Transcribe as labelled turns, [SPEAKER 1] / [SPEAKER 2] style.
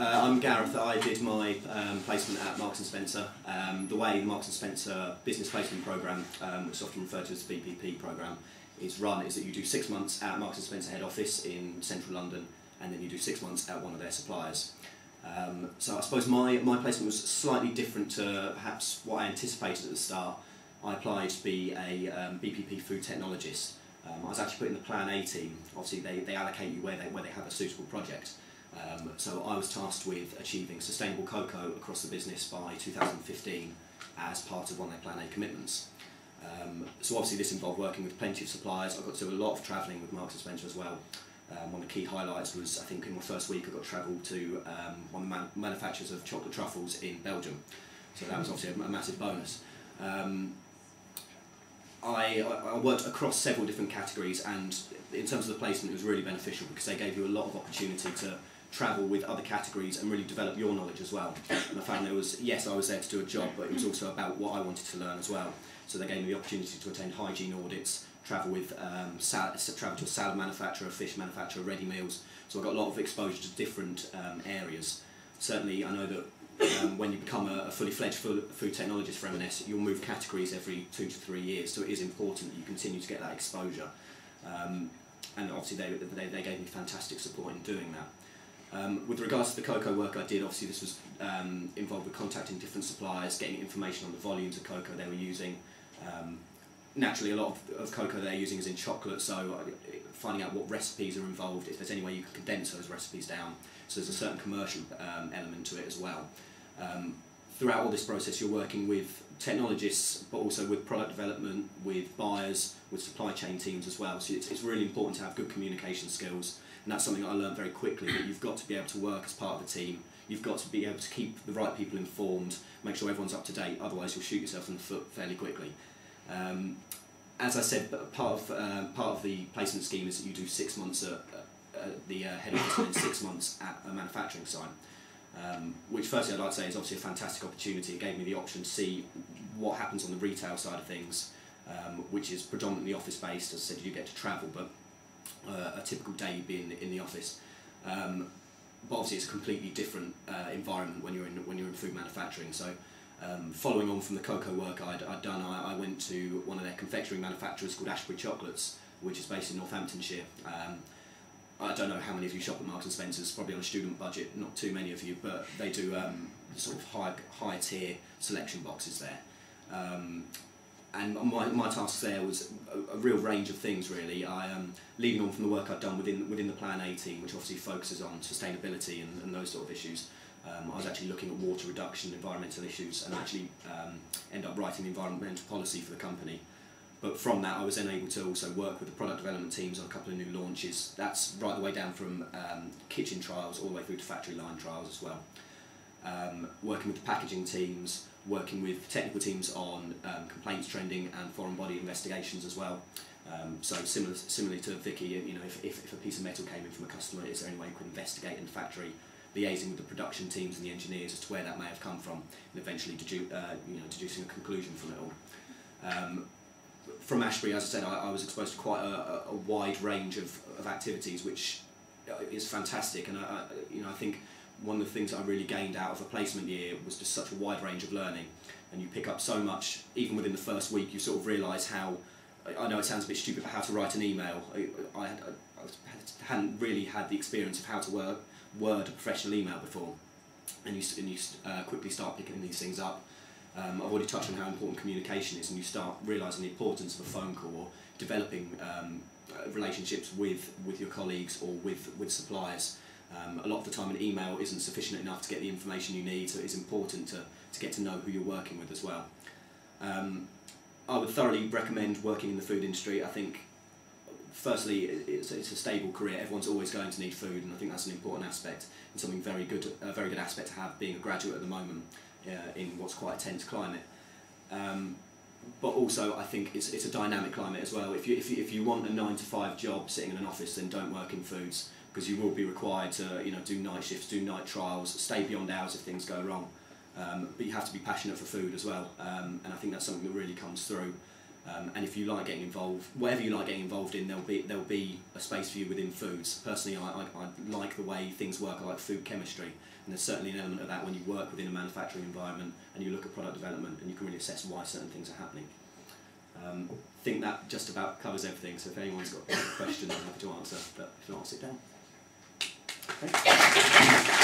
[SPEAKER 1] I'm Gareth. I did my placement at Marks & Spencer. The way the Marks & Spencer business placement programme, which is often referred to as the BPP programme, is run is that you do 6 months at Marks & Spencer head office in central London, and then you do 6 months at one of their suppliers. So I suppose my placement was slightly different to perhaps what I anticipated at the start. I applied to be a BPP food technologist. I was actually put in the Plan A team. Obviously they allocate you where they have a suitable project. So I was tasked with achieving sustainable cocoa across the business by 2015 as part of one of their Plan A commitments. So obviously this involved working with plenty of suppliers. I got to do a lot of travelling with Marks & Spencer as well. One of the key highlights was, I think in my first week I got to travel to one of the manufacturers of chocolate truffles in Belgium. So that was obviously a massive bonus. I worked across several different categories, and in terms of the placement it was really beneficial because they gave you a lot of opportunity to travel with other categories and really develop your knowledge as well. And I found there was, yes, I was there to do a job, but it was also about what I wanted to learn as well. So they gave me the opportunity to attend hygiene audits, travel to a salad manufacturer, a fish manufacturer, ready meals. So I got a lot of exposure to different areas. Certainly I know that when you become a fully fledged food technologist for M&S, you'll move categories every 2 to 3 years, so it is important that you continue to get that exposure. And obviously they gave me fantastic support in doing that. With regards to the cocoa work I did, obviously this was involved with contacting different suppliers, getting information on the volumes of cocoa they were using. Naturally a lot of cocoa they're using is in chocolate, so finding out what recipes are involved, if there's any way you can condense those recipes down. So there's a certain commercial element to it as well. Throughout all this process you're working with technologists, but also with product development, with buyers, with supply chain teams as well. So it's really important to have good communication skills, and that's something I learned very quickly, that you've got to be able to work as part of a team. You've got to be able to keep the right people informed, make sure everyone's up to date, otherwise you'll shoot yourself in the foot fairly quickly. As I said, part of the placement scheme is that you do 6 months at the head office and 6 months at a manufacturing site. Which firstly I'd like to say is obviously a fantastic opportunity. It gave me the option to see what happens on the retail side of things, which is predominantly office based. As I said, you get to travel, but a typical day you'd be in the office. But obviously it's a completely different environment when you're in food manufacturing. So following on from the cocoa work I'd done, I went to one of their confectionery manufacturers called Ashbury Chocolates, which is based in Northamptonshire. I don't know how many of you shop at Marks & Spencer's, probably on a student budget, not too many of you, but they do sort of high tier selection boxes there. And my task there was a real range of things really. Leading on from the work I'd done within the Plan A team, which obviously focuses on sustainability and those sort of issues. I was actually looking at water reduction, environmental issues, and actually end up writing the environmental policy for the company. But from that I was then able to also work with the product development teams on a couple of new launches. That's right the way down from kitchen trials all the way through to factory line trials as well. Working with the packaging teams, working with technical teams on complaints trending and foreign body investigations as well. So similarly to Vicky, you know, if a piece of metal came in from a customer, is there any way you could investigate in the factory, liaising with the production teams and the engineers as to where that may have come from, and eventually deducing a conclusion from it all. From Ashbury, as I said, I was exposed to quite a wide range of activities, which is fantastic, and I think one of the things I really gained out of a placement year was just such a wide range of learning, and you pick up so much. Even within the first week you sort of realise how, I know it sounds a bit stupid, but how to write an email. I hadn't really had the experience of how to word a professional email before, and you quickly start picking these things up. I've already touched on how important communication is, and you start realising the importance of a phone call, or developing relationships with your colleagues or with suppliers. A lot of the time an email isn't sufficient enough to get the information you need, so it's important to get to know who you're working with as well. I would thoroughly recommend working in the food industry. I think firstly it's a stable career. Everyone's always going to need food, and I think that's an important aspect and something a very good aspect to have being a graduate at the moment in what's quite a tense climate. But also I think it's a dynamic climate as well. If you want a 9-to-5 job sitting in an office, then don't work in foods, because you will be required to do night shifts, do night trials, stay beyond hours if things go wrong. But you have to be passionate for food as well, and I think that's something that really comes through. And if you like getting involved, whatever you like getting involved in, there'll be a space for you within foods. Personally, I like the way things work. I like food chemistry, and there's certainly an element of that when you work within a manufacturing environment and you look at product development and you can really assess why certain things are happening. I think that just about covers everything. So if anyone's got any questions, I'm happy to answer. But if not, I'll sit down. Okay.